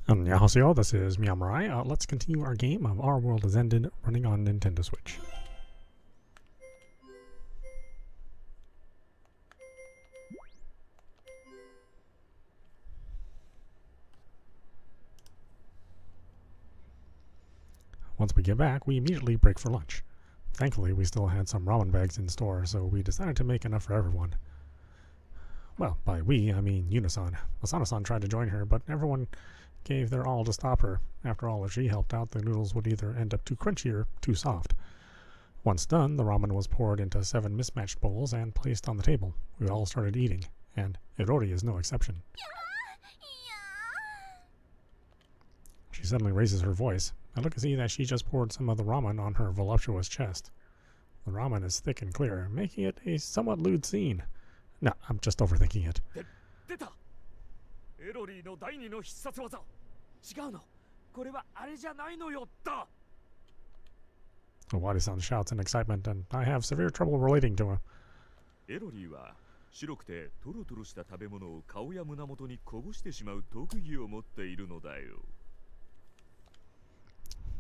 Annyeonghaseyo, this is meowmurai. Let's continue our game of Our World Has Ended running on Nintendo Switch. Once we get back, we immediately break for lunch. Thankfully, we still had some ramen bags in store, so we decided to make enough for everyone. Well, by we, I mean Yunasan. Asana-san tried to join her, but everyone gave their all to stop her. After all, if she helped out, the noodles would either end up too crunchy or too soft. Once done, the ramen was poured into 7 mismatched bowls and placed on the table. We all started eating, and Irori is no exception. She suddenly raises her voice. I look to see that she just poured some of the ramen on her voluptuous chest. The ramen is thick and clear, making it a somewhat lewd scene. No, I'm just overthinking it. Owari-san shouts in excitement, and I have severe trouble relating to him. Is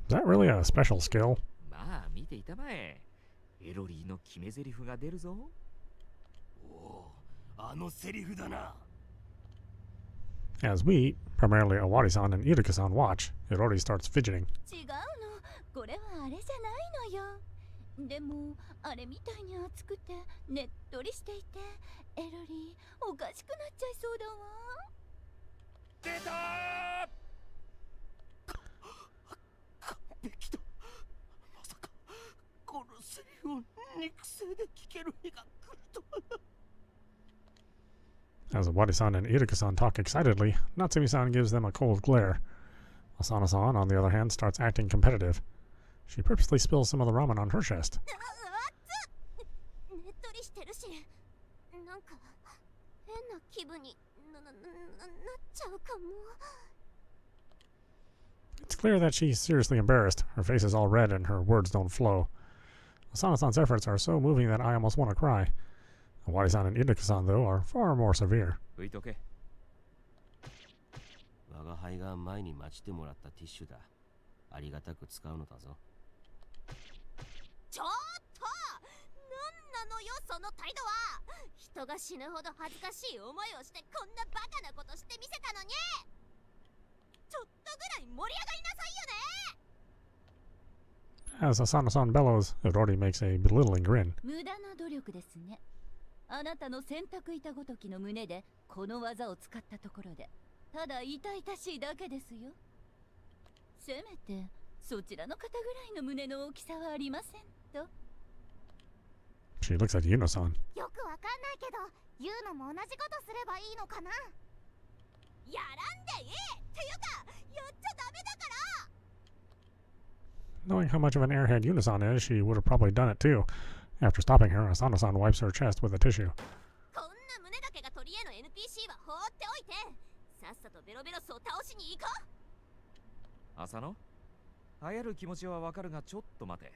that really a special skill? As we, primarily Owari-san and Iruka-san, watch, Irori starts fidgeting. As Owari-san and Iruka-san talk excitedly, Natsumi-san gives them a cold glare. Asana-san, on the other hand, starts acting competitive. She purposely spills some of the ramen on her chest. It's clear that she's seriously embarrassed. Her face is all red and her words don't flow. Asana-san's efforts are so moving that I almost want to cry. Owari-san and Iruka-san, though, are far more severe. As Asana-san bellows, Irori makes a belittling grin. あなたの選択いたごときの胸でこの技を使ったところでただ痛々しいだけですよ。せめてそちらの方ぐらいの胸の大きさはありませんと。She looks at Yuno-san. よくわかんないけど、ユーノも同じことすればいいのかな。やらんでいいっていうか、やっちゃダメだから。Knowing how much of an airhead Yuno-san is, she would have probably done it too. After stopping her, Asana-san wipes her chest with a tissue. Asano? 流行る気持ちはわかるがちょっと待て。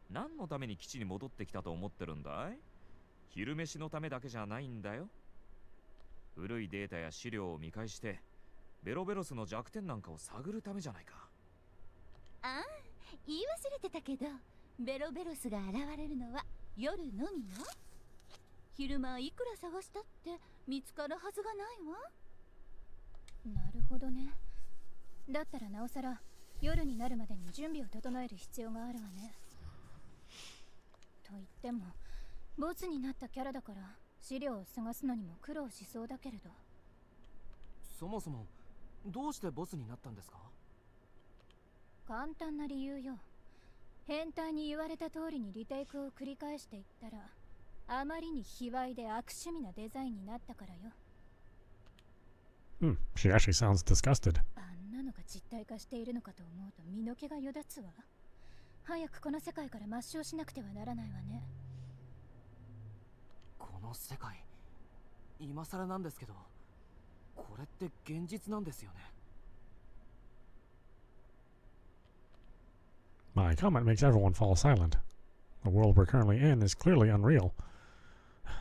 何のために基地に戻ってきたと思ってるんだい？昼飯のためだけじゃないんだよ。古いデータや資料を見返して、ベロベロスの弱点なんかを探るためじゃないか。ああ、言い忘れてたけど。ベロベロスが現れるのは夜のみよ。昼間いくら探したって見つかるはずがないわ。なるほどね。だったらなおさら夜になるまでに準備を整える必要があるわね。と言ってもボツになったキャラだから資料を探すのにも苦労しそうだけれど。そもそもどうしてボツになったんですか？簡単な理由よ。変態に言われた通りにリテイクを繰り返していったらあまりに卑猥で悪趣味なデザインになったからよ。She actually sounds disgusted. あんなのが実体化しているのかと思うと身の毛がよだつわ。早くこの世界から抹消しなくてはならないわね。この世界、今更なんですけど、これって現実なんですよね。My comment makes everyone fall silent. The world we're currently in is clearly unreal.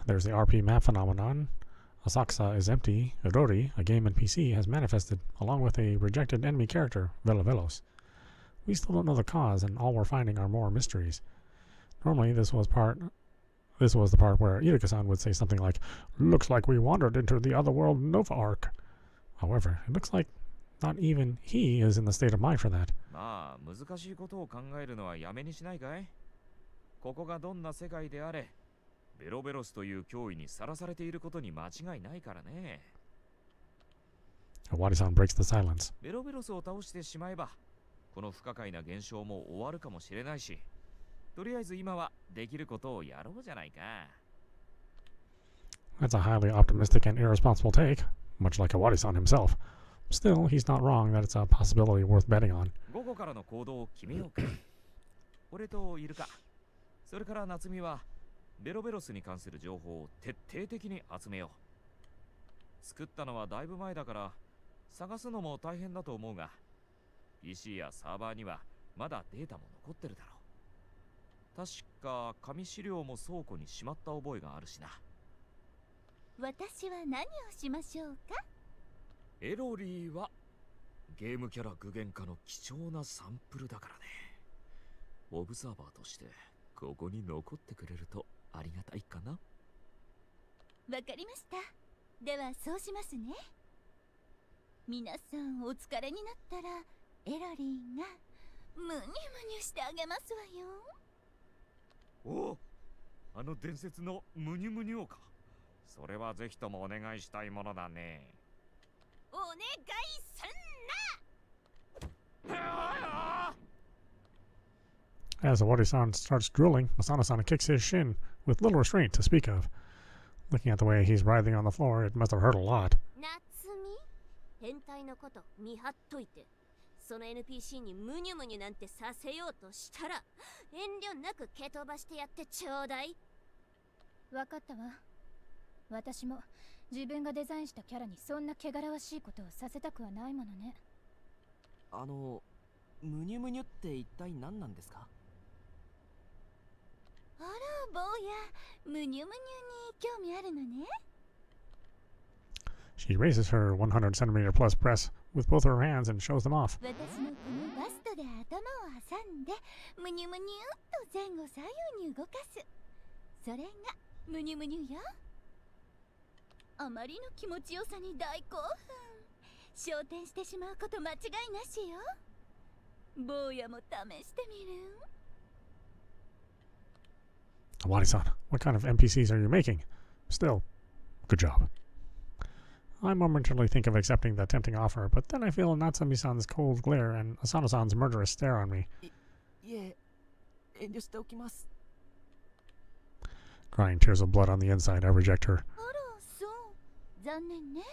There's the RP map phenomenon. Asakusa is empty. Irori, a game NPC, has manifested, along with a rejected enemy character, Velavelos. We still don't know the cause, and all we're finding are more mysteries. Normally, this was the part where Irika-san would say something like, "Looks like we wandered into the otherworld Nova Arc." However, it looks like not even he is in the state of mind for that. まあ難しいことを考えるのはやめにしないかい？ここがどんな世界であれ、ベロベロスという脅威にさらされていることに間違いないからね。Wadi-san breaks the silence. ベロベロスを倒してしまえば、この不可解な現象も終わるかもしれないし、とりあえず今はできることをやろうじゃないか。That's a highly optimistic and irresponsible take, much like Wadi-san himself. Still, he's not wrong that it's a possibility worth betting on. 午後からの行動を決めようか。俺とイルカ、それから夏美はベロベロスに関する情報を徹底的に集めよう。作ったのはだいぶ前だから探すのも大変だと思うが、 PC やサーバーにはまだデータも残ってるだろう。確か紙資料も倉庫にしまった覚えがあるしな。私は何をしましょうか？エロリーはゲームキャラ具現化の貴重なサンプルだからね。オブザーバーとしてここに残ってくれるとありがたいかな。わかりました。ではそうしますね。皆さんお疲れになったらエロリーがムニュムニュしてあげますわよ。おお、あの伝説のムニュムニュ王か。それはぜひともお願いしたいものだね。お願いすんな。 As Wadi-san starts drooling, Masana-san kicks his shin, with little restraint to speak of. Looking at the way he's writhing on the floor, it must have hurt a lot. 夏美、変態のこと見張っといて、その NPC にムニュムニュなんてさせようとしたら遠慮なく蹴飛ばしてやってちょうだい。わかったわ。私も自分がデザインしたキャラにそんな汚らわしいことをさせたくはないものね。ムニュムニュって一体何なんですか？あら坊や、ムニュムニュに興味あるのね。 She raises her 100cm plus breasts with both her hands and shows them off. 私のこのバストで頭を挟んでムニュムニュっと前後左右に動かす。それがムニュムニュよ。あまりの気持ちよさに大興奮。昇天してしまうこと間違いなしよ。坊やも試してみる？ Wadi-san, what kind of NPCs are you making? Still, good job. I momentarily think of accepting the tempting offer, but then I feel Natsumi-san's cold glare and Asano-san's murderous stare on me. いえ、遠慮しておきます。 Crying tears of blood on the inside, I reject her. あら、そう。残念ね。ね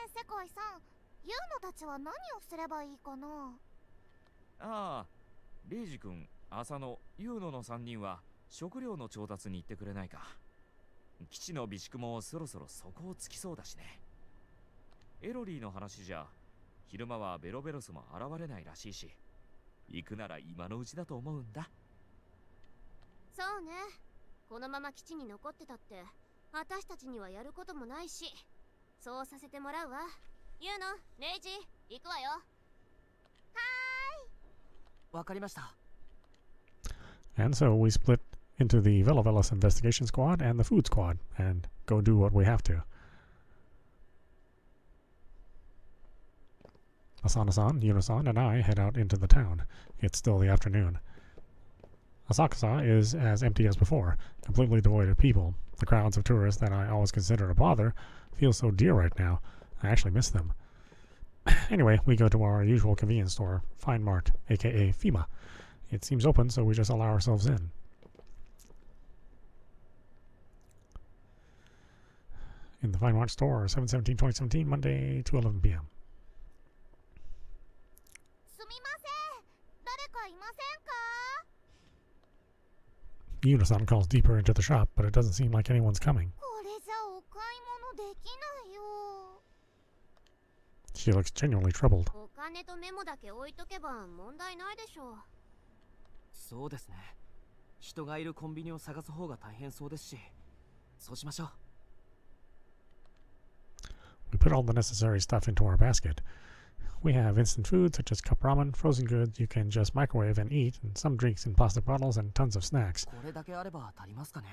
え世界さん、ユーノたちは何をすればいいかな？ああ、レイジ君、浅野、ユーノの3人は食料の調達に行ってくれないか。基地の備蓄もそろそろ底をつきそうだしね。エロリーの話じゃ昼間はベロベロスも現れないらしいし、行くなら今のうちだと思うんだ。そうね、このまま基地に残ってたって私たちにはやることもないし、そうさせてもらうわ。ユーノ、レイジ、行くわよ。わかりました。And so we split into the Velavelos investigation squad and the food squad and go do what we have to. Asana-san, Yuno-san, and I head out into the town. It's still the afternoon. Asakusa is as empty as before, completely devoid of people. The crowds of tourists that I always considered a bother feel so dear right now. I actually miss them. Anyway, we go to our usual convenience store, Fine Mart, aka FEMA. It seems open, so we just allow ourselves in. In the Fine Mart store, 7/17/2017, Monday to 11 p.m. すみません、誰かいませんか？ Yuno-san calls deeper into the shop, but it doesn't seem like anyone's coming. これじゃお買い物できないよ。 She looks genuinely troubled. お金とメモだけ置いとけば問題ないでしょう。そうですね。人がいるコンビニを探す方が大変そうですし、そうしましょう。put all the necessary stuff into our basket. We have instant food such as cup ramen, frozen goods you can just microwave and eat, and some drinks in plastic bottles, and tons of snacks. これだけあれば足りますかね。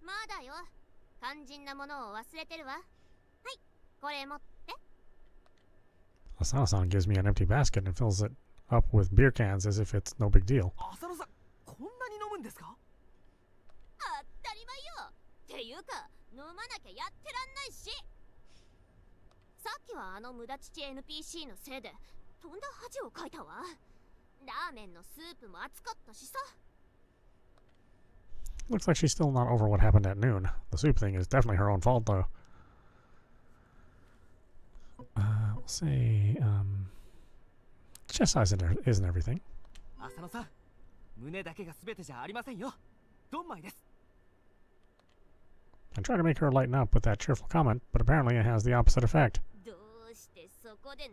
まだよ。肝心なものを忘れてるわ。はい、これ持って。Asana-san gives me an empty basket and fills it up with beer cans as if it's no big deal. 浅野さん、こんなに飲むんですか？当たり前よ。っていうか、飲まなきゃやってらんないし。さっきはあの無駄父 NPC のせいでとんだ恥をかいたわ。ラーメンのスープも熱かったしさ。Looks like she's still not over what happened at noon. The soup thing is definitely her own fault, though. We'll say, chest size isn't everything. 浅野さん、胸だけが全てじゃありませんよ。ドンマイです。I try to make her lighten up with that cheerful comment, but apparently it has the opposite effect. どうしてそこで慰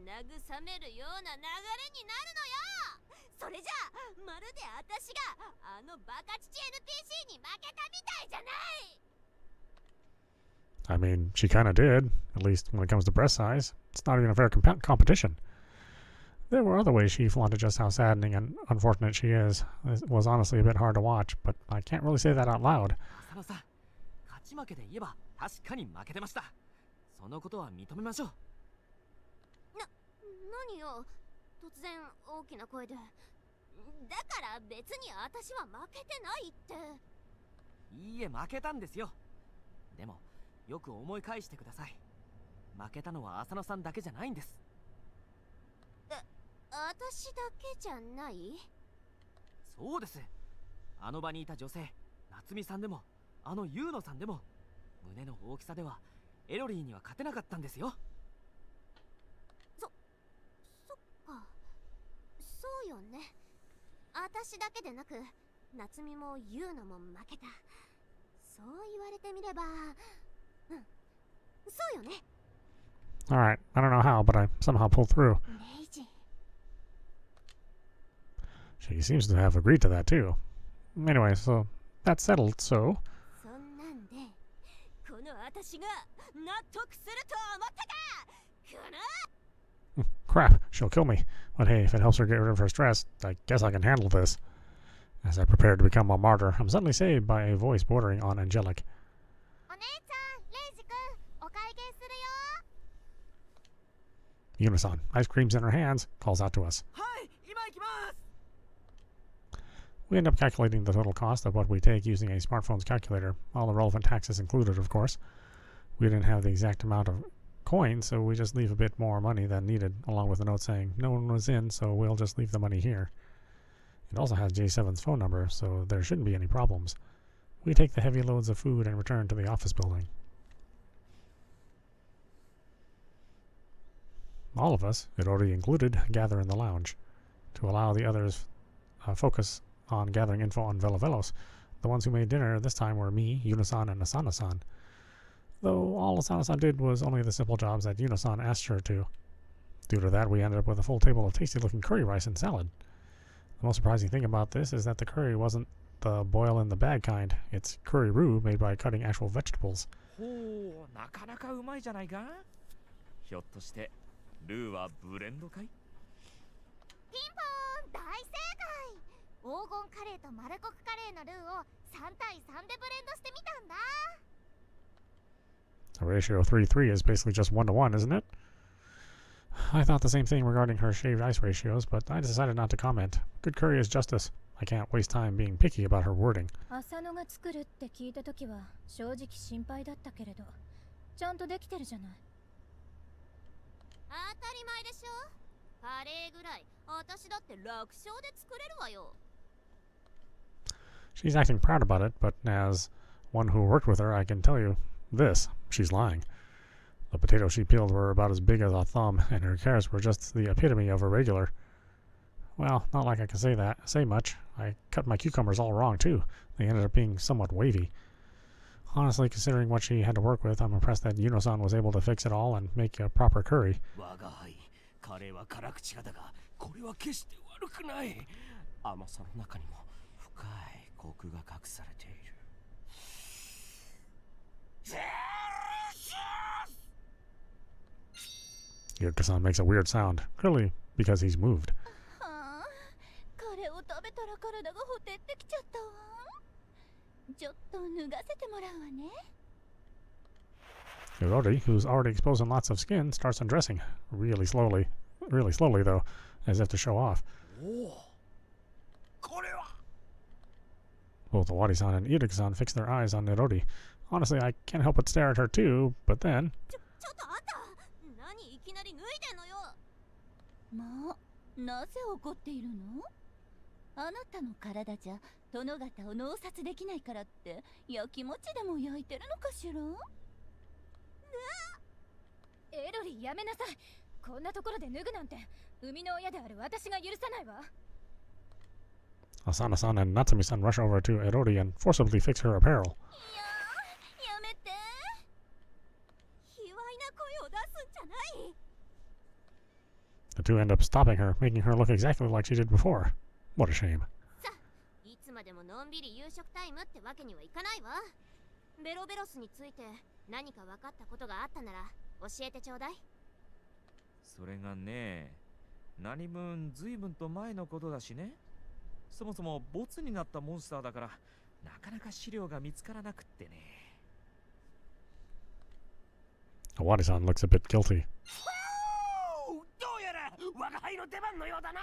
めるような流れになるのよ。それじゃあまるで私があのバカ父 NPC に負けたみたいじゃない。 I mean, she kinda did, at least when it comes to breast size. It's not even a fair competition. There were other ways she flaunted just how saddening and unfortunate she is. It was honestly a bit hard to watch, but I can't really say that out loud. 浅野さん、勝ち負けで言えば確かに負けてました。そのことは認めましょう。何よ、突然大きな声で。だから別に私は負けてないって。いいえ、負けたんですよ。でもよく思い返してください。負けたのは浅野さんだけじゃないんです。私だけじゃない？そうです。あの場にいた女性、夏美さんでも、あのユーノさんでも、胸の大きさではエロリーには勝てなかったんですよ。そっか。そうよね。私だけでなく、夏美もユーノも負けた。そう言われてみれば、うん、そうよね。Alright, I don't know how, but I somehow pulled through. レイジ。She seems to have agreed to that, too. Anyway, so that's settled, so... そんなんで、この私が納得すると思ったか！この Crap, she'll kill me. But hey, if it helps her get rid of her stress, I guess I can handle this. As I prepared to become a martyr, I'm suddenly saved by a voice bordering on angelic. お姉ちゃん、レイジ君、お会計するよ。 Unison, ice creams in her hands, calls out to us. はい、今行きます。 We end up calculating the total cost of what we take using a smartphone's calculator, all the relevant taxes included, of course. We didn't have the exact amount of coins, so we just leave a bit more money than needed, along with a note saying no one was in, so we'll just leave the money here. It also has J7's phone number, so there shouldn't be any problems. We take the heavy loads of food and return to the office building. All of us, it already included, gather in the lounge. To allow the others focus on gathering info on Velavelos, the ones who made dinner this time were me, Unisan, and Asana-san. Though all Asana-san did was only the simple jobs that Unisan asked her to. Due to that, we ended up with a full table of tasty-looking curry rice and salad. The most surprising thing about this is that the curry wasn't the boil-in-the-bag kind. It's curry roux made by cutting actual vegetables. ほう、なかなかうまいじゃないか。ひょっとしてルーはブレンドかい？ピンポーン、大正解。黄金カレーとマルコクカレーのルーを3対3でブレンドしてみたんだ。 The ratio 3-3 is basically just 1-to-1, isn't it? I thought the same thing regarding her shaved ice ratios, but I decided not to comment. Good curry is justice. I can't waste time being picky about her wording. 浅野が作るって聞いたときは正直心配だったけれど、ちゃんとできてるじゃない。当たり前でしょ。カレーぐらい私だって楽勝で作れるわよ。 She's acting proud about it, but as one who worked with her, I can tell you this, she's lying. The potatoes she peeled were about as big as a thumb, and her carrots were just the epitome of irregular. Well, not like I can say much. I cut my cucumbers all wrong, too. They ended up being somewhat wavy. Honestly, considering what she had to work with, I'm impressed that Yuno-san was able to fix it all and make a proper curry. 我が輩、カレーは辛口だが、これは決して悪くない。甘さの中にも深いコクが隠されている。Yurika-san makes a weird sound, clearly because he's moved. はあ、これを食べたら体がほてってきちゃったわ。ちょっと脱がせてもらうわね。Yorori, who's already exposing lots of skin, starts undressing, really slowly though, as if to show off. おお、これは Both Owari-san and Yurika-san fix their eyes on Yorori. Honestly, I can't help but stare at her too, but then... ちょっとあんた、何いきなり脱いでんのよ。まあ、なぜ怒っているの？あなたの体じゃ殿方を脳殺できないからって焼き餅でも焼いてるのかしら？エロリーやめなさい。こんなところで脱ぐなんて生みの親である私が許さないわ。 Asana-san and Natsumi-san rush over to Erori and forcibly fix her apparel. いや、やめて。卑猥な声を出すんじゃない。 The two end up stopping her, making her look exactly like she did before. What a shame. さあ、いつまでものんびり夕食タイムってわけにはいかないわ。ベロベロスについて何か分かったことがあったなら教えてちょうだい。それがね、何分随分と前のことだしね。そもそもボツになったモンスターだからなかなか資料が見つからなくってね。Owari-san looks a bit guilty. どうやら我が輩の出番のようだな。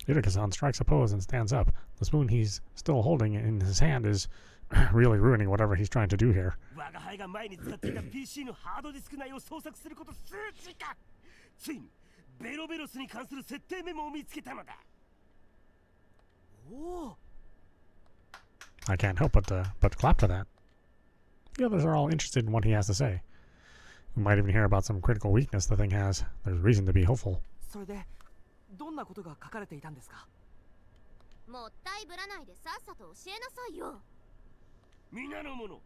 Yurika-san strikes a pose and stands up. The spoon he's still holding in his hand is really ruining whatever he's trying to do here. 我が輩が前に使っていた PC のハードディスク内を捜索すること数時間。ついにベロベロスに関する設定メモを見つけたのだ。おお。 I can't help but clap to that. The others are all interested in what he has to say. We might even hear about some critical weakness the thing has. There's reason to be hopeful. それでどんなことが書かれていたんですか？もったいぶらないでさっさと教えなさいよ。皆の者、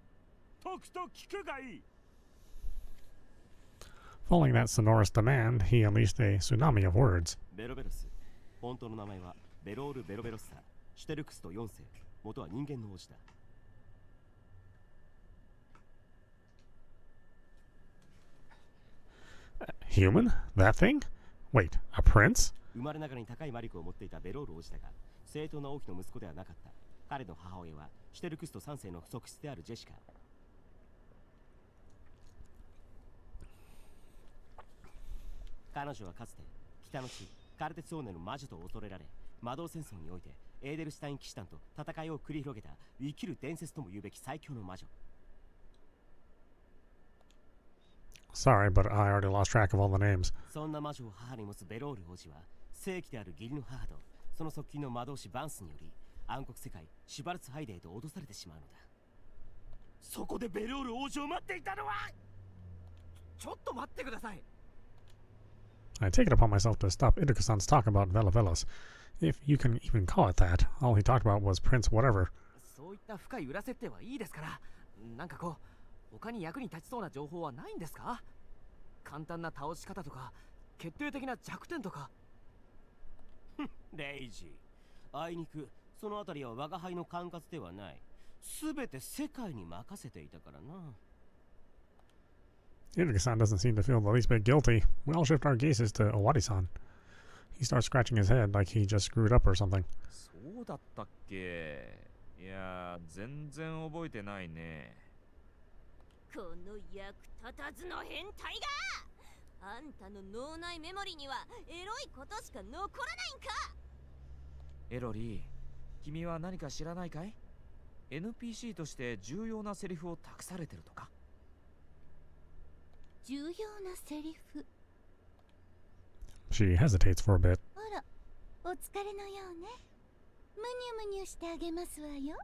とくと聞くがいい。 Following that sonorous demand, he unleashed a tsunami of words. ベロベロス、本当の名前はベロール・ベロベロスだ。シュテルクスと4世、元は人間の王子だ。Human? That thing? Wait, a prince? 生まれながらに高い魔力を持っていたベロール王子だが、正当な王妃の息子ではなかった。彼の母親はシュテルクスト3世の側室であるジェシカ。彼女はかつて北の地カルテツオーネの魔女と恐れられ、魔導戦争においてエーデルシュタイン騎士団と戦いを繰り広げた生きる伝説とも言うべき最強の魔女。 Sorry, but I already lost track of all the names. そんな魔女を母に持つベロール王子は正規である義理の母とその側近の魔導士バンスにより暗黒世界シュバルツハイデーと脅されてしまうのだ。そこでベロール王子を待っていたのは。ちょっと待ってください。 I take it upon myself to stop Idrika-san's talk about Velavelas. If you can even call it that, all he talked about was Prince whatever. そういった深い裏設定はいいですから、なんかこう他に役に立ちそうな情報はないんですか？簡単な倒し方とか決定的な弱点とか。レイジー、あいにくそのあたりは我が輩の管轄ではない。すべて世界に任せていたからな。 Idrika-san doesn't seem to feel the least bit guilty. We all shift our gazes to Owari-san. He starts scratching his head like he just screwed up or something. そうだったっけ？いや、全然覚えてないね。この役立たずの変態が、あんたの脳内メモリにはエロいことしか残らないんか。エロリー、君は何か知らないかい？ NPC として重要なセリフを託されてるとか？重要なセリフ。 She hesitates for a bit. あら、お疲れのようね。むにゅむにゅしてあげますわよ。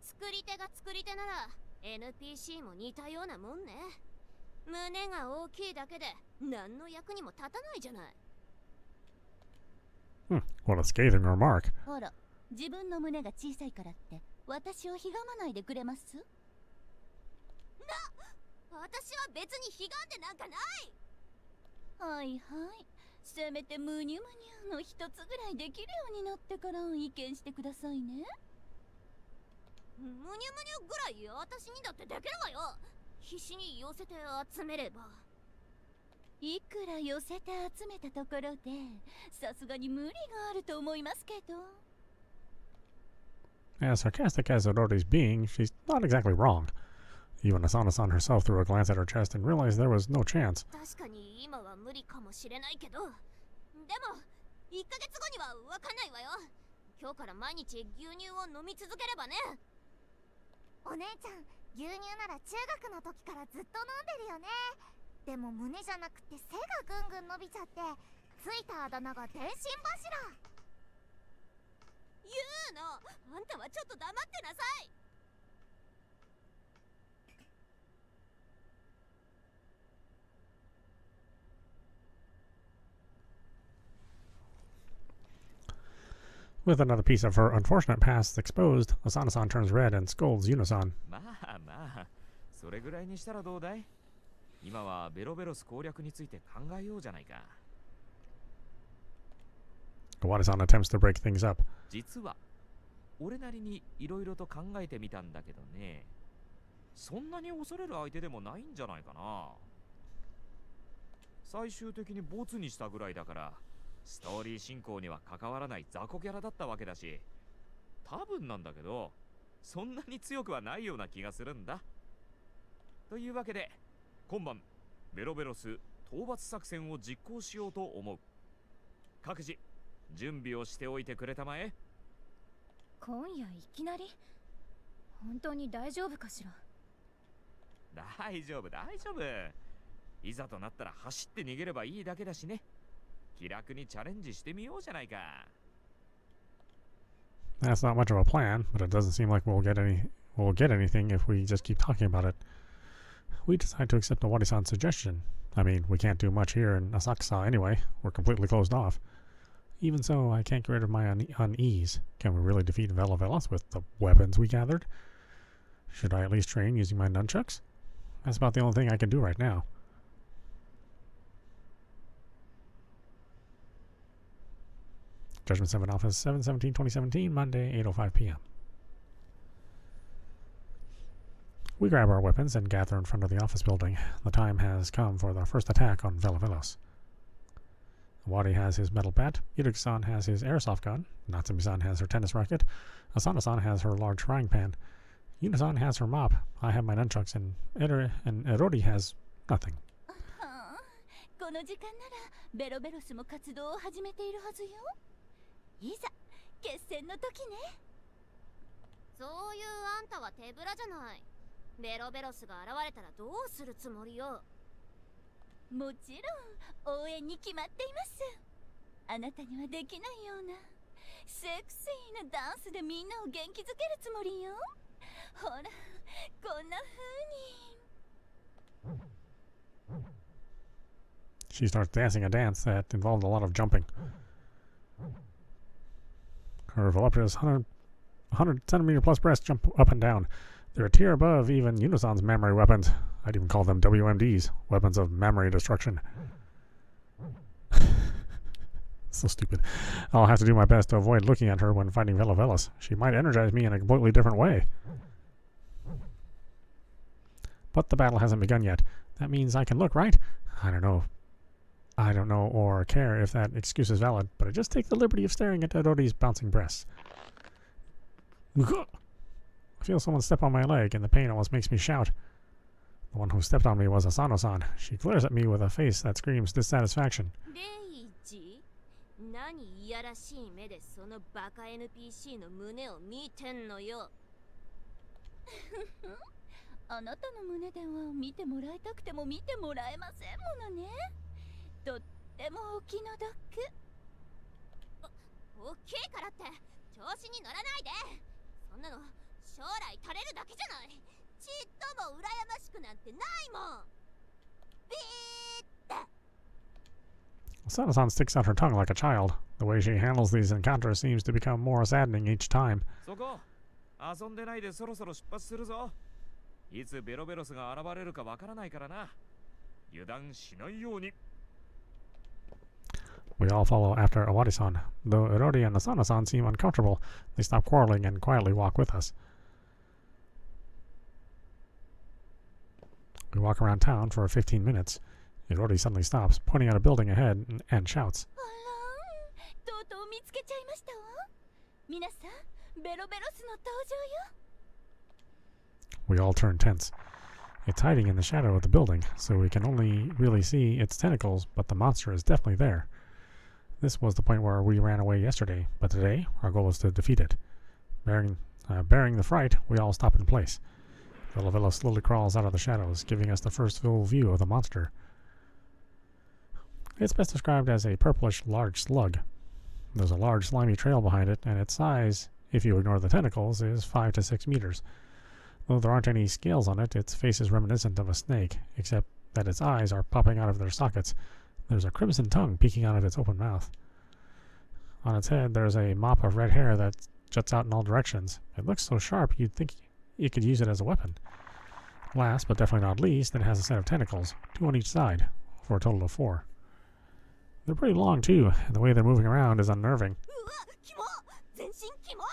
作り手が作り手なら NPC も似たようなもんね。胸が大きいだけで何の役にも立たないじゃない。What a scathing remark. ほら、自分の胸が小さいからって私をひがまないでくれます？私は別にひがんでなんかない。はいはい。せめてむにゅむにゅの一つぐらいできるようになってから意見してくださいね。むにゅむにゅぐらい私にだってできるわよ。必死に寄せて集めれば。いくら寄せて集めたところで、さすがに無理があると思いますけど。As sarcastic as Odori's being, she's not exactly wrong. Even Asana-san herself threw a glance at her chest and realized there was no chance. 確かに今は無理かもしれないけど、でも1ヶ月後にはわかんないわよ。今日から毎日牛乳を飲み続ければね。お姉ちゃん、牛乳なら中学の時からずっと飲んでるよね。でも胸じゃなくて背がぐんぐん伸びちゃって、ついたあだ名が電信柱。言うの、あんたはちょっと黙ってなさい。With another piece of her unfortunate past exposed, Asana-san turns red and scolds Yuno-san. まあまあ、それぐらいにしたらどうだい？今はベロベロス攻略について考えようじゃないか。Awari-san attempts to break things up. 実は俺なりにいろいろと考えてみたんだけどね、そんなに恐れる相手でもないんじゃないかな。最終的にボツにしたぐらいだから、ストーリー進行には関わらない雑魚キャラだったわけだし、多分なんだけどそんなに強くはないような気がするんだ。というわけで今晩ベロベロス討伐作戦を実行しようと思う。各自準備をしておいてくれたまえ。今夜いきなり？本当に大丈夫かしら？大丈夫大丈夫。いざとなったら走って逃げればいいだけだしね。気楽にチャレンジしてみようじゃないか。That's not much of a plan, but it doesn't seem like we'll get anything if we just keep talking about it. We decide to accept Awari-san's suggestion. I mean, we can't do much here in Asakusa anyway. We're completely closed off. Even so, I can't get rid of my unease. Can we really defeat Velavelas with the weapons we gathered? Should I at least train using my nunchucks? That's about the only thing I can do right now. Judgment 7 Office, 7/17/2017, Monday, 8:05 p.m. We grab our weapons and gather in front of the office building. The time has come for the first attack on Velavelos. Awari has his metal bat, Iruki-san has his airsoft gun, Natsumi-san has her tennis racket, Asana-san has her large frying pan, Yuno-san has her mop, I have my nunchucks, and Erori has nothing. この時間ならベロベロスも活動を始めているはずよ。いざ決戦の時ね。そういうあんたは手ぶらじゃない。ベロベロスが現れたらどうするつもりよ。もちろん応援に決まっています。あなたにはできないようなセクシーなダンスでみんなを元気づけるつもりよ。ほら、こんな風に。She starts dancing a dance that involved a lot of jumping. Her voluptuous 100 centimeter plus breasts jump up and down. They're a tier above even Yuno-san's memory weapons. I'd even call them WMDs, weapons of memory destruction. So stupid. I'll have to do my best to avoid looking at her when fighting Velavelas. She might energize me in a completely different way. But the battle hasn't begun yet. That means I can look, right? I don't know or care if that excuse is valid, but I just take the liberty of staring at Erori's bouncing breasts. I feel someone step on my leg, and the pain almost makes me shout. The one who stepped on me was Asano-san. She glares at me with a face that screams dissatisfaction. レイジ、何いやらしい目でそのバカ NPC の胸を見てんのよ。あなたの胸では見てもらいたくても見てもらえませんものね。とってもお気の毒。おっきいからって調子に乗らないで。そんなの将来垂れるだけじゃない。ちっとも羨ましくなんてないもん。ビーッて。Asano-san sticks out her tongue like a child. The way she handles these encounters seems to become more saddening each time. そこ遊んでないでそろそろ出発するぞ。いつベロベロスが現れるかわからないからな。油断しないように。We all follow after Awari-san. Though Erori and Asano-san seem uncomfortable, they stop quarreling and quietly walk with us. We walk around town for 15 minutes. Irori suddenly stops, pointing at a building ahead, and shouts. あらん、とうとう見つけちゃいましたわ。皆さん、ベロベロスの登場よ。We all turn tense. It's hiding in the shadow of the building, so we can only really see its tentacles, but the monster is definitely there. This was the point where we ran away yesterday, but today our goal is to defeat it. Bearing the fright, we all stop in place. Velo slowly crawls out of the shadows, giving us the first full view of the monster. It's best described as a purplish large slug. There's a large slimy trail behind it, and its size, if you ignore the tentacles, is 5 to 6 meters. Though there aren't any scales on it, its face is reminiscent of a snake, except that its eyes are popping out of their sockets. There's a crimson tongue peeking out of its open mouth. On its head, there's a mop of red hair that juts out in all directions. It looks so sharp you'd think you could use it as a weapon. Last, but definitely not least, it has a set of tentacles, 2 on each side, for a total of 4. They're pretty long too, and the way they're moving around is unnerving. うわ、キモ、全身キモ。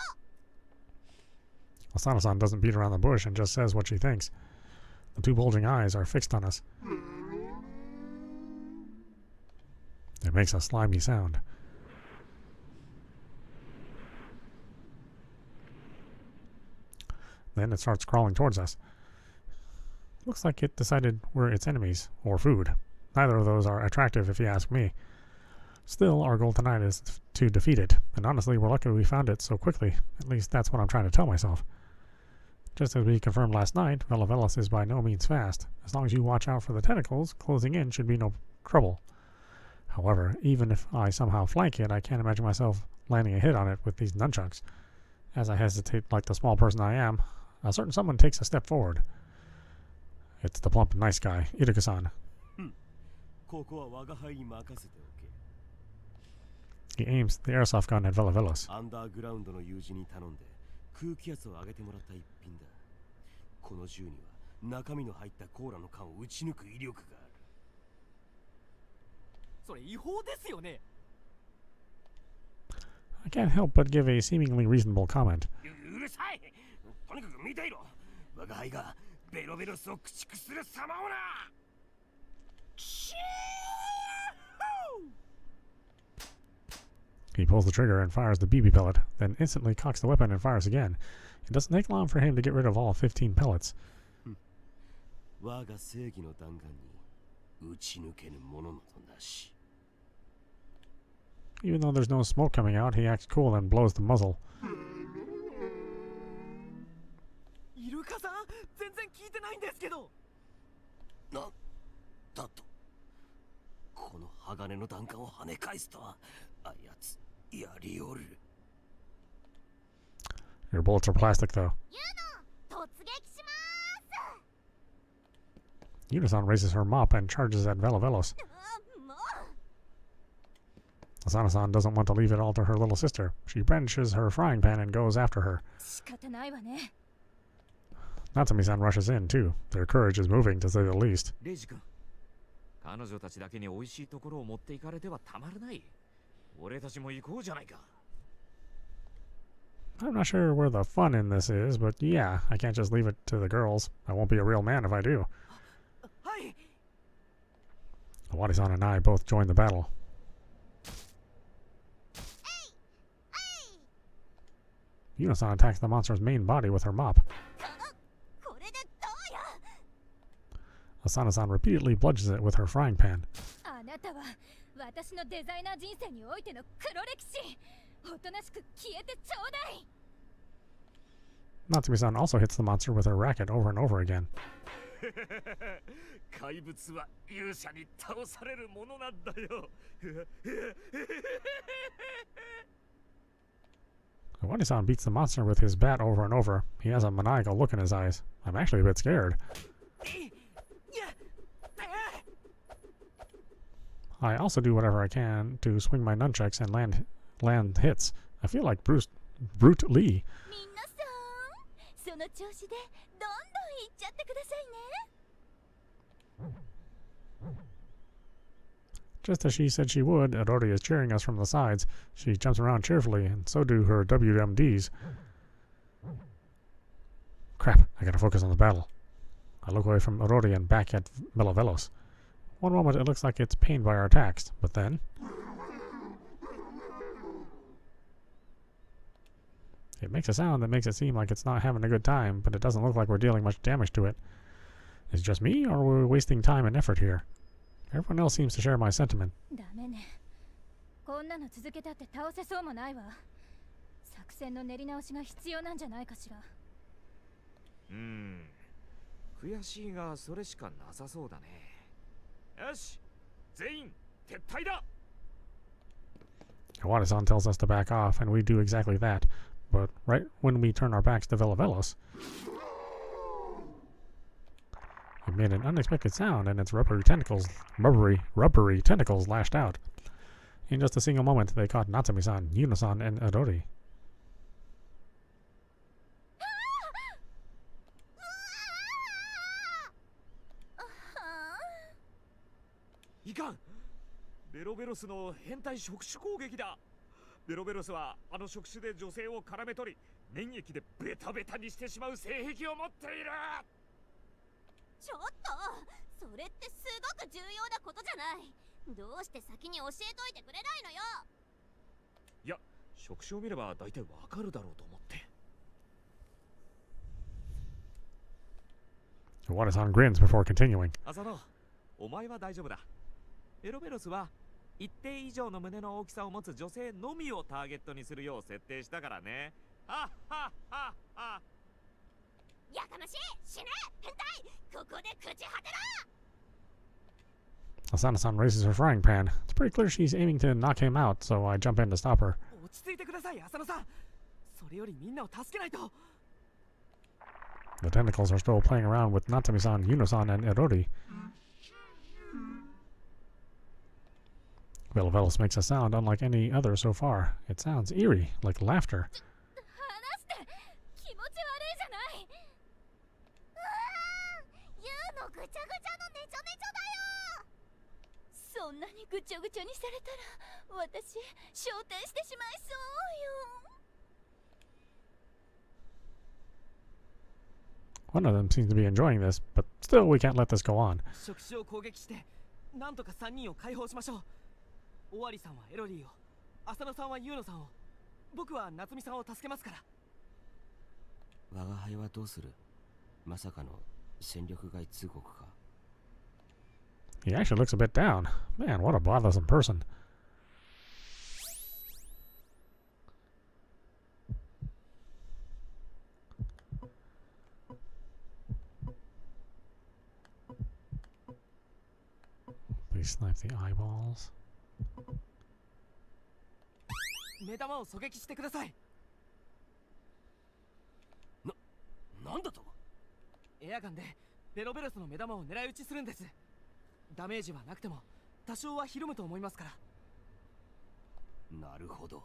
Asano-san doesn't beat around the bush and just says what she thinks. The 2 bulging eyes are fixed on us. It makes a slimy sound. Then it starts crawling towards us. Looks like it decided we're its enemies, or food. Neither of those are attractive if you ask me. Still, our goal tonight is to defeat it, and honestly, we're lucky we found it so quickly. At least that's what I'm trying to tell myself. Just as we confirmed last night, Velavelos is by no means fast. As long as you watch out for the tentacles, closing in should be no trouble. However, even if I somehow flank it, I can't imagine myself landing a hit on it with these nunchucks. As I hesitate like the small person I am, a certain someone takes a step forward. It's the plump, nice guy, Iruka-san. He aims the airsoft gun at Velavelos. 空気圧を上げてもらった一品だ。この銃には中身の入ったコーラの缶を撃ち抜く威力がある。それ違法ですよね。I can't help but give a seemingly reasonable comment. うるさい。とにかく見ていろ。我が輩がベロベロスを駆逐する様をな。He pulls the trigger and fires the BB pellet, then instantly cocks the weapon and fires again. It doesn't take long for him to get rid of all 15 pellets. Even though there's no smoke coming out, he acts cool and blows the muzzle. イルカさん、全然聞いてないんですけど。なんだと。この鋼の弾丸を跳ね返すとは、あやつ。Your bullets are plastic, though. Yuno-san raises her mop and charges at Velavelos. Asano-san doesn't want to leave it all to her little sister. She brandishes her frying pan and goes after her. Natsumi-san rushes in, too. Their courage is moving, to say the least. 彼女たちだけに美味しいところを持っていかれてはたまらない。俺たちも行こうじゃないか。I'm not sure where the fun in this is, but yeah, I can't just leave it to the girls. I won't be a real man if I do. Awadi-san and I both join the battle. Yuno-san attacks the monster's main body with her mop. Asano-san repeatedly bludgeons it with her frying pan. Natsumi-san also hits the monster with her racket over and over again. Awadi-san beats the monster with his bat over and over. He has a maniacal look in his eyes. I'm actually a bit scared. I also do whatever I can to swing my nunchucks and land hits. I feel like Brute Lee. Just as she said she would, Adori is cheering us from the sides. She jumps around cheerfully, and so do her WMDs. Crap, I gotta focus on the battle. I look away from Adori and back at Velavelos. One moment it looks like it's pained by our attacks, but then it makes a sound that makes it seem like it's not having a good time, but it doesn't look like we're dealing much damage to it. Is it just me, or are we wasting time and effort here? Everyone else seems to share my sentiment. ダメね。こんなの続けたって倒せそうもないわ。作戦の練り直しが必要なんじゃないかしら。悔しいがそれしかなさそうだね。よし、全員撤退だ。Iwata-san tells us to back off, and we do exactly that. But right when we turn our backs to Velavelos, it made an unexpected sound, and its rubbery tentacles lashed out. In just a single moment, they caught Natsumi-san, Yuno-san, and Adori. いかん。ベロベロスの変態触手攻撃だ。ベロベロスはあの触手で女性を絡め取り、粘液でベタベタにしてしまう性癖を持っている。ちょっと、それってすごく重要なことじゃない。どうして先に教えといてくれないのよ。いや、触手を見れば大体わかるだろうと思って。Iwata-san grins before continuing. 浅野、お前は大丈夫だ。ベロベロスは一定以上の胸の大きさを持つ女性のみをターゲットにするよう設定したからね。はっはっはっは。やかましい、死ね、変態、ここで朽ち果てろ。Asana-san raises her frying pan. It's pretty clear she's aiming to knock him out, so I jump in to stop her. 落ち着いてください、浅野さん。それよりみんなを助けないと。The tentacles are still playing around with Natsumi-san, Yuno-san, and Erori. Velavelos makes a sound unlike any other so far. It sounds eerie, like laughter. 話して。気持ち悪いじゃない。ユウのぐちゃぐちゃのねちょねちょだよ。そんなにぐちゃぐちゃにされたら私昇天してしまいそうよ。 One of them seems to be enjoying this, but still we can't let this go on. 触手を攻撃してなんとか3人を解放しましょう。尾張さんはエロリーを、浅野さんはユウノさんを、僕は夏美さんを助けますから。我が輩はどうする？まさかの戦力外通告か。 He actually looks a bit down. Man, what a bothersome person. Please snipe the eyeballs. 目玉を狙撃してください。なんだと？エアガンでベロベロスの目玉を狙い撃ちするんです。ダメージはなくても多少はひるむと思いますから。なるほど。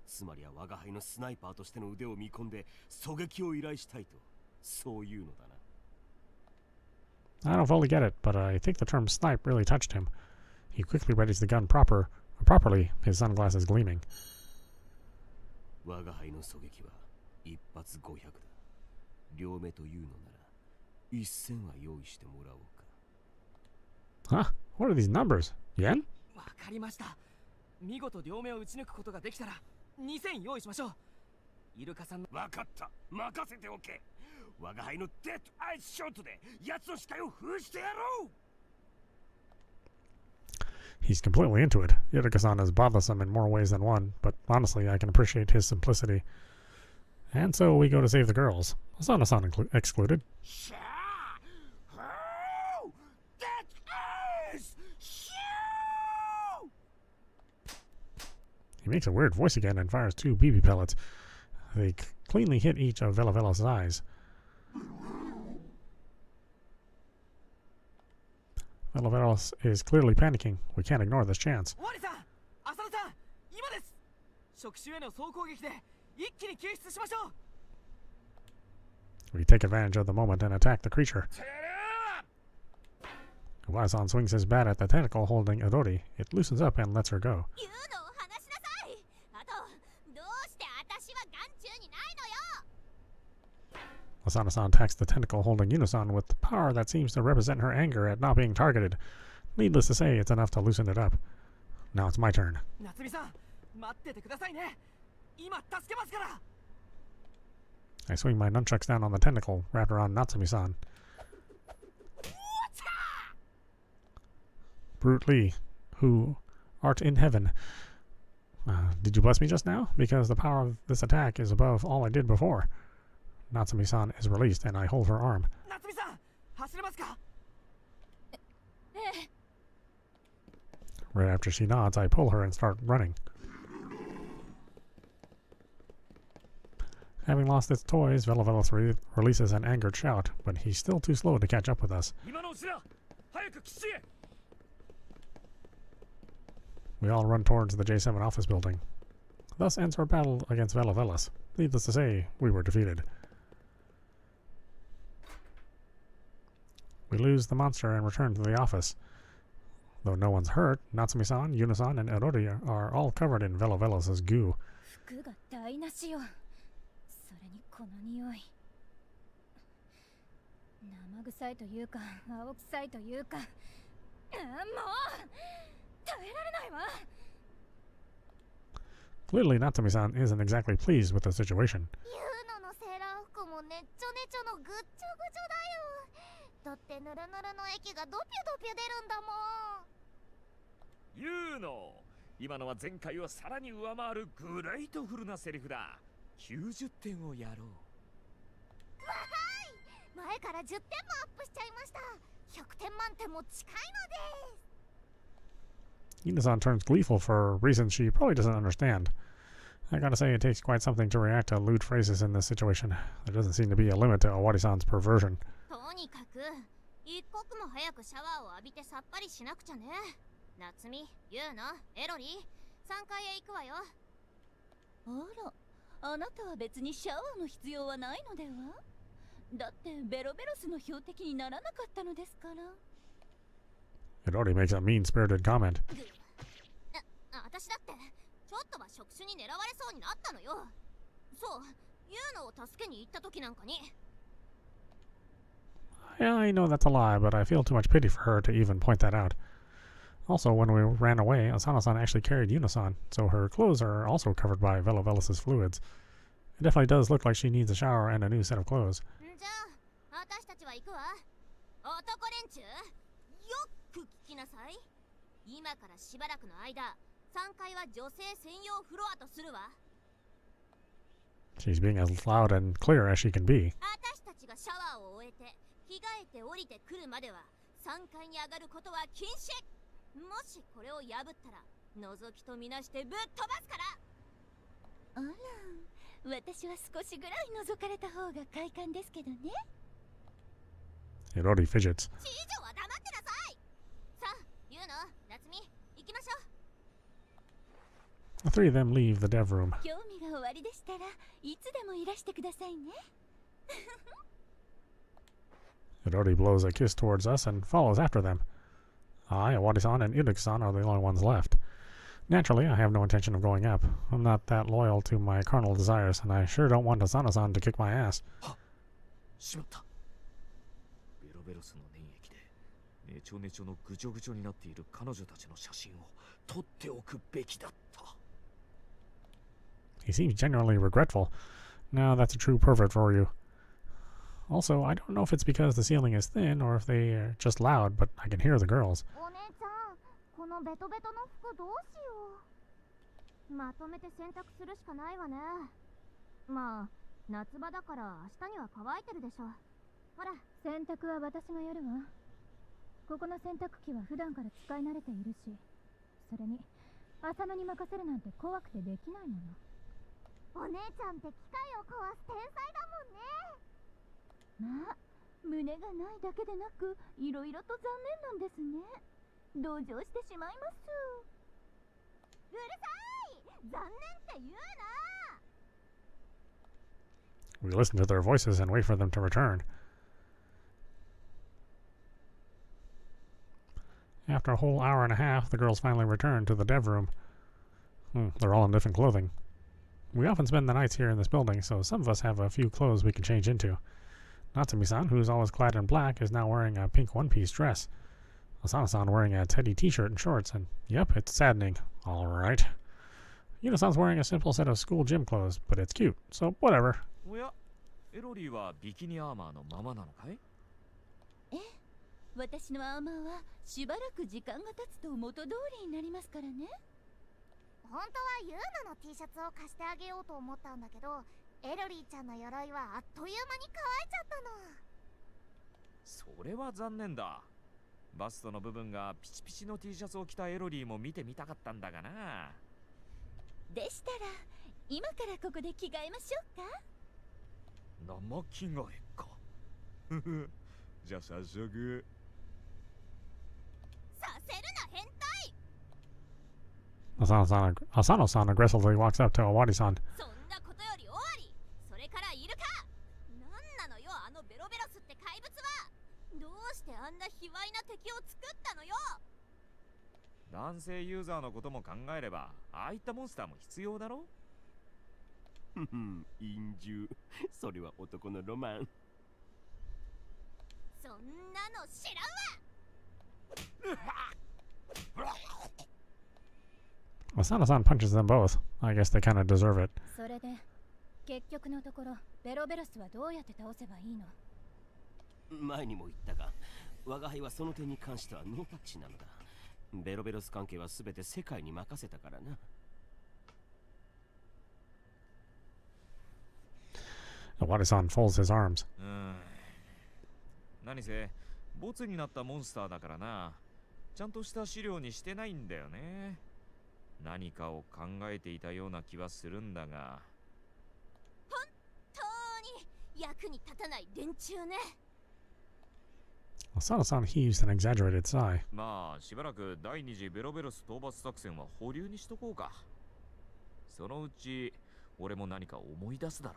つまりは我が輩のスナイパーとしての腕を見込んで狙撃を依頼したいと、そういうのだな。I don't fully get it, but I think the term snipe really touched him. He quickly readies the gun properly, his sunglasses gleaming. 我が輩の狙撃は一発500だ。両目というのなら1000は用意してもらおうか。Huh? What are these numbers? Yen? わかりました。見事両目を撃ち抜くことができたら2000用意しましょう。イルカさんの。わかった。任せておけ。我が輩のデッドアイスショットで奴の視界を封じてやろう。He's completely into it. Yurika-san is bothersome in more ways than one, but honestly, I can appreciate his simplicity. And so we go to save the girls. Asana-san excluded. He makes a weird voice again and fires 2 BB pellets. They cleanly hit each of Velavelos' eyes. Velavelos is clearly panicking. We can't ignore this chance. 尾張さん、浅野さん、今です。触手への総攻撃で一気に救出しましょう。 We take advantage of the moment and attack the creature. Iwata-san swings his bat at the tentacle holding Erori. It loosens up and lets her go. ユウのを話しなさい。あと、どうして私は眼中にないのよ。 Asana-san attacks the tentacle holding Yuno-san with power that seems to represent her anger at not being targeted. Needless to say, it's enough to loosen it up. Now it's my turn. 夏美さん待っててくださいね。今助けますから。 I swing my nunchucks down on the tentacle wrapped around Natsumi-san. Brute Lee, who art in heaven. Did you bless me just now? Because the power of this attack is above all I did before. Natsumi-san is released, and I hold her arm. 夏美さん走れますか？ Right after she nods, I pull her and start running. Having lost its toys, Velavelos releases an angered shout, but he's still too slow to catch up with us. 今のうちだ。早く基地へ。 We all run towards the J7 office building. Thus ends our battle against Velavelos. Needless to say, we were defeated. We lose the monster and return to the office. Though no one's hurt, Natsumi-san, Yuna-san, and Erori are all covered in Velavelos' goo. 服が台無しよ。それにこの匂い。生臭いというか、青臭いというか。もう耐えられないわ。Clearly, Natsumi-san isn't exactly pleased with the situation. ユーノのセーラー服もねっちょねちょのぐっちょぐちょだよ。だってぬるぬるの液がドピュドピュ出るんだもん。ユーノ、今のは前回をさらに上回るグレートフルなセリフだ。90点をやろう。わーい、前から10点もアップしちゃいました。100点満点も近いのです。 Yuna-san turns gleeful for reasons she probably doesn't understand. I gotta say, it takes quite something to react to lewd phrases in this situation. There doesn't seem to be a limit to Owari-san's perversion. とにかく一刻も早くシャワーを浴びてさっぱりしなくちゃね。夏美、ユーノ、エロリー、3階へ行くわよ。あら、あなたは別にシャワーの必要はないのでは？だってベロベロスの標的にならなかったのですから。 It already makes a mean-spirited comment. 私だってちょっとは触手に狙われそうになったのよ。そう、ユーノを助けに行った時なんかに。Yeah, I know that's a lie, but I feel too much pity for her to even point that out. Also, when we ran away, Asano-san actually carried Yuna-san, so her clothes are also covered by Velavelos' fluids. It definitely does look like she needs a shower and a new set of clothes. じゃあ、私たちは行くわ。男連中、よく聞きなさい。今からしばらくの間、3階は女性専用フロアとするわ。 She's being as loud and clear as she can be. 私たちがシャワーを終えて、着替えて降りてくるまでは、3階に上がることは禁止。もしこれを破ったら、覗きとみなしてぶっ飛ばすから。あら、私は少しぐらい覗かれた方が快感ですけどね。 It already fidgets. 知女は黙ってなさい。さあ、ユーノ、夏美、行きましょう。 The three of them leave the dev room. 興味がおありでしたらいつでもいらしてくださいね。 It already blows a kiss towards us and follows after them. I, Awadi-san, and Iruka-san are the only ones left. Naturally, I have no intention of going up. I'm not that loyal to my carnal desires, and I sure don't want Asano-san to kick my ass. しまった。ベロベロスの粘液でネチョネチョのぐちょぐちょになっている彼女たちの写真を撮っておくべきだった。 He seems genuinely regretful. Now that's a true pervert for you. Also, I don't know if it's because the ceiling is thin or if they are just loud, but I can hear the girls. お姉ちゃん、このベトベトの服どうしよう。まとめて洗濯するしかないわね。まあ、夏場だから明日には乾いてるでしょ。ほら、洗濯は私がやるわ。ここの洗濯機は普段から使い慣れているし、それに浅野に任せるなんて怖くてできないもの。お姉ちゃんって機械を壊す天才だもんね。まあ、胸がないだけでなくいろいろと残念なんですね。同情してしまいます。うるさい、残念って言うな。 We listen to their voices and wait for them to return. After a whole hour and a half, the girls finally return to the dev room. They're all in different clothing. We often spend the nights here in this building, so some of us have a few clothes we can change into. Natsumi-san, who's always clad in black, is now wearing a pink one-piece dress. Asana-san wearing a Teddy t-shirt and shorts, and yep, it's saddening. Alright. Yuno-san's wearing a simple set of school gym clothes, but it's cute, so whatever. おや、エロリーはビキニアーマーのままなのかい？ええ、私のアーマーはしばらく時間が経つと元通りになりますからね。本当はユーナの T シャツを貸してあげようと思ったんだけど、エロリーちゃんの鎧はあっという間に乾いちゃったの。それは残念だ。バストの部分がピチピチの T シャツを着たエロリーも見てみたかったんだがな。でしたら今からここで着替えましょうか。生着替えか。じゃあ早速。させるな変態。 Asano-san aggressively walks up to Owari-san. そんなことより終わり。それからいるか。なんなのよあのベロベロスって怪物は。どうしてあんな卑猥な敵を作ったのよ。男性ユーザーのことも考えれば、ああいったモンスターも必要だろ。ふふん、陰獣。それは男のロマン。そんなの知らんわ。Asano-san punches them both. I guess they kind of deserve it. それで結局のところベロベロスはどうやって倒せばいいの？前にも言ったが、我が輩はその点に関してはノータッチなのだ。ベロベロス関係は全て世界に任せたからな。Owari-san folds his arms. 何せボツになったモンスターだからな。ちゃんとした資料にしてないんだよね。何かを考えていたような気はするんだが。本当に役に立たない連中ね。Asano-san heaves an exaggerated sigh. まあしばらく第二次ベロベロス討伐作戦は保留にしとこうか。そのうち俺も何か思い出すだろ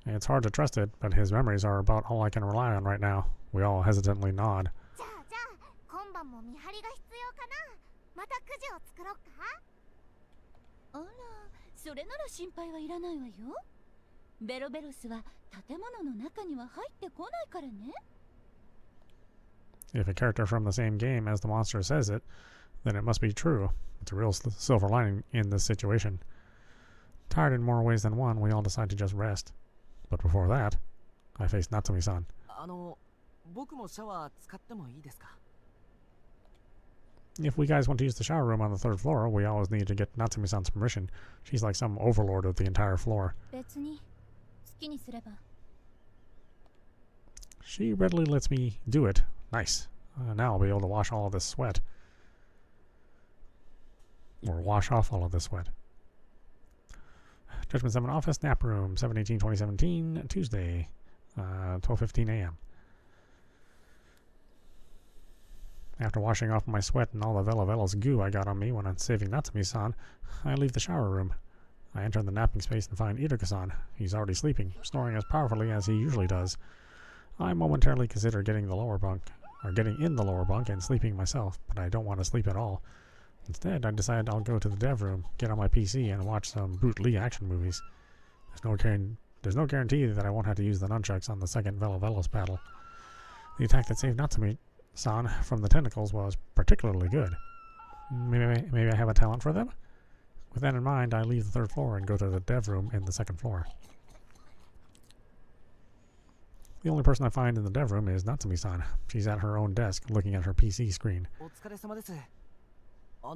う。 It's hard to trust it, but his memories are about all I can rely on right now. We all hesitantly nod. じゃあ今晩も見張りが必要かな。またくじを作ろうか。あら、それなら心配はいらないわよ。ベロベロスは建物の中には入ってこないからね。 If a character from the same game as the monster says it, then it must be true. It's a real silver lining in this situation. Tired in more ways than one, we all decide to just rest. But before that, I face Natsumi-san. 僕もシャワー使ってもいいですか？ If we guys want to use the shower room on the third floor, we always need to get Natsumi-san's permission. She's like some overlord of the entire floor. 別に好きにすれば。 She readily lets me do it. Nice. Now I'll be able to wash all of this sweat. Or wash off all of this sweat. Judgment 7 Office, Nap Room, 7/18/2017, Tuesday, 12:15 a.m. After washing off my sweat and all the Vela Vela's goo I got on me when I'm saving Natsumi-san, I leave the shower room. I enter the napping space and find Iruka-san. He's already sleeping, snoring as powerfully as he usually does. I momentarily consider getting in the lower bunk and sleeping myself, but I don't want to sleep at all. Instead, I decide I'll go to the dev room, get on my PC, and watch some Bruce Lee action movies. There's no guarantee that I won't have to use the nunchucks on the second Vela Velos battle. The attack that saved Natsumi-san from the tentacles was particularly good. Maybe I have a talent for them? With that in mind, I leave the third floor and go to the dev room in the second floor. The only person I find in the dev room is Natsumi-san. She's at her own desk, looking at her PC screen. お疲れ様です。他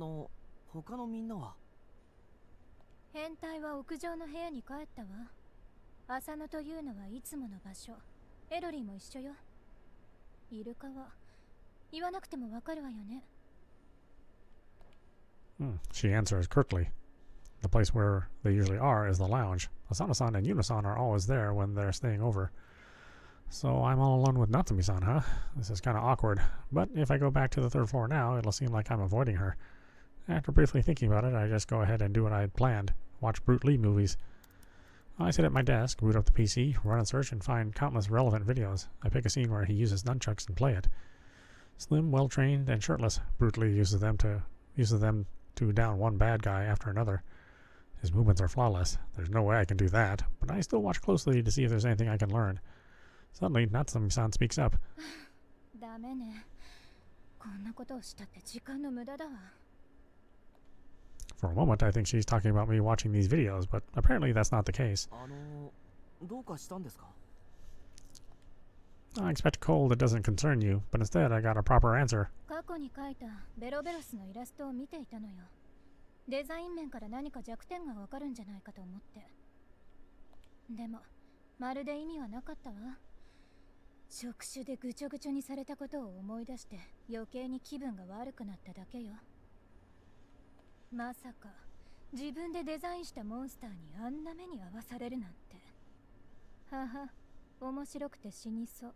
のみんなは？変態は屋上の部屋に帰ったわ。浅野というのはいつもの場所。エロリーも一緒よ。イルカは言わなくてもわかるわよね。She answers curtly. The place where they usually are is the lounge. Asano-san and Yuno-san are always there when they're staying over. So I'm all alone with Natsumi-san, huh? This is kind of awkward. But if I go back to the third floor now, it'll seem like I'm avoiding her. After briefly thinking about it, I just go ahead and do what I had planned. Watch Bruce Lee movies. I sit at my desk, boot up the PC, run a search, and find countless relevant videos. I pick a scene where he uses nunchucks and play it. Slim, well-trained, and shirtless, Bruce Lee uses them to down one bad guy after another. His movements are flawless. There's no way I can do that, but I still watch closely to see if there's anything I can learn. Suddenly, Natsumi-san speaks up. ダメね。こんなことをしたって時間の無駄だわ。For a moment, I think she's talking about me watching these videos, but apparently that's not the case. どうかしたんですか？ I expect cold that doesn't concern you, but instead I got a proper answer. 過去に描いたベロベロスのイラストを見ていたのよ。デザイン面から何か弱点がわかるんじゃないかと思って。でもまるで意味はなかったわ。触手でぐちょぐちょにされたことを思い出して余計に気分が悪くなっただけよ。まさか自分でデザインしたモンスターにあんな目に遭わされるなんて。はは、面白くて死にそう。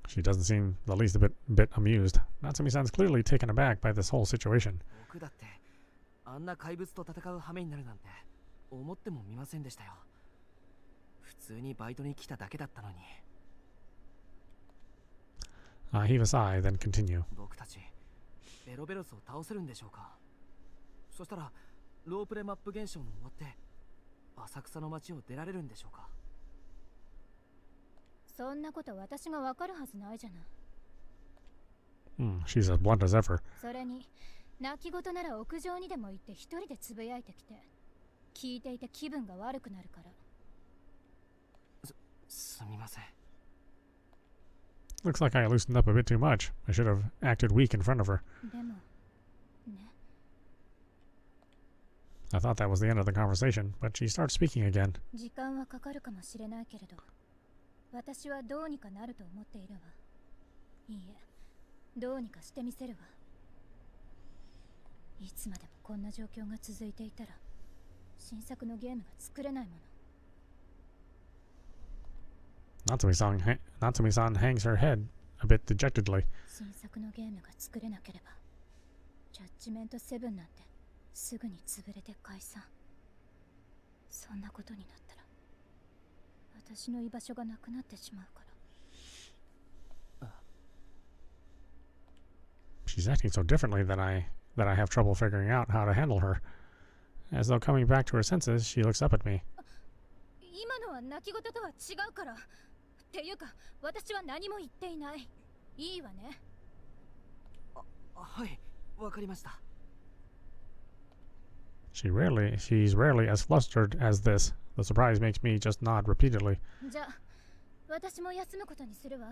She doesn't seem the least bit amused. Natsumi-san's clearly taken aback by this whole situation. 僕だってあんな怪物と戦う羽目になるなんて思ってもみませんでしたよ。普通にバイトに来ただけだったのに。Heave a sigh, then continue. 僕たちベロベロスを倒せるんでしょうか？そしたらロープレマップ現象も終わって浅草の街を出られるんでしょうか？そんなこと私がわかるはずないじゃない。She's as blunt as ever. それに泣き言なら屋上にでも行って一人でつぶやいてきて、聞いていて気分が悪くなるから。すみません。Looks like I loosened up a bit too much. I should have acted weak in front of her. でもね。I thought that was the end of the conversation, but she starts speaking again. 時間はかかるかもしれないけれど、私はどうにかなると思っているわ。いいえ、どうにかしてみせるわ。いつまでもこんな状況が続いていたら新作のゲームが作れないもの。Natsumi-san hangs her head a bit dejectedly. 新作のゲームが作れなければジャッジメント7なんてすぐに潰れて解散。そんなことになったら私の居場所がなくなってしまうから。She's acting so differently that I have trouble figuring out how to handle her. As though coming back to her senses, she looks up at me. 今のは泣き言とは違うから。っていうか私は何も言っていない。いいわね。はい、わかりました。She's rarely as flustered as this. The surprise makes me just nod repeatedly. じゃあ私も休むことにするわ。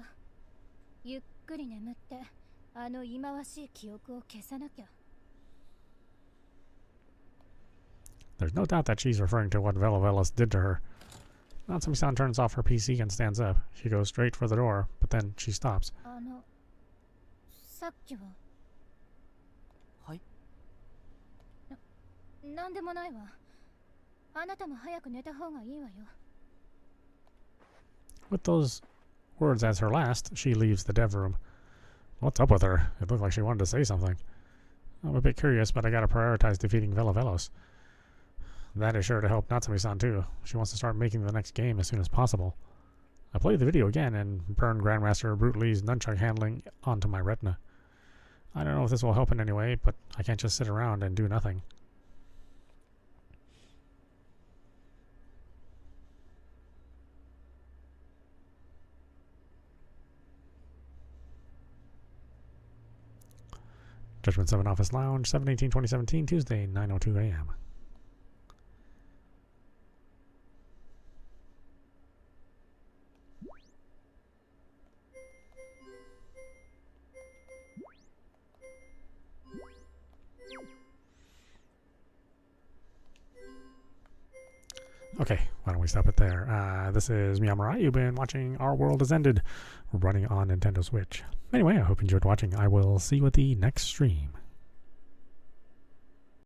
ゆっくり眠ってあの忌まわしい記憶を消さなきゃ。There's no doubt that she's referring to what Velavelas did to her. Natsumi-san turns off her PC and stands up. She goes straight for the door, but then she stops. さっきは。はい。なんでもないわ。あなたも早く寝た方がいいわよ。With those words as her last, she leaves the dev room. What's up with her? It looked like she wanted to say something. I'm a bit curious, but I gotta prioritize defeating Velavelos. That is sure to help Natsumi-san too. She wants to start making the next game as soon as possible. I played the video again and burned Grandmaster Brute Lee's nunchuck handling onto my retina. I don't know if this will help in any way, but I can't just sit around and do nothing. Judgment 7 Office Lounge, 7/18/2017, Tuesday, 9:02 a.m. Okay, why don't we stop it there? This is meowmurai. You've been watching Our World Has Ended. We're running on Nintendo Switch. Anyway, I hope you enjoyed watching. I will see you at the next stream.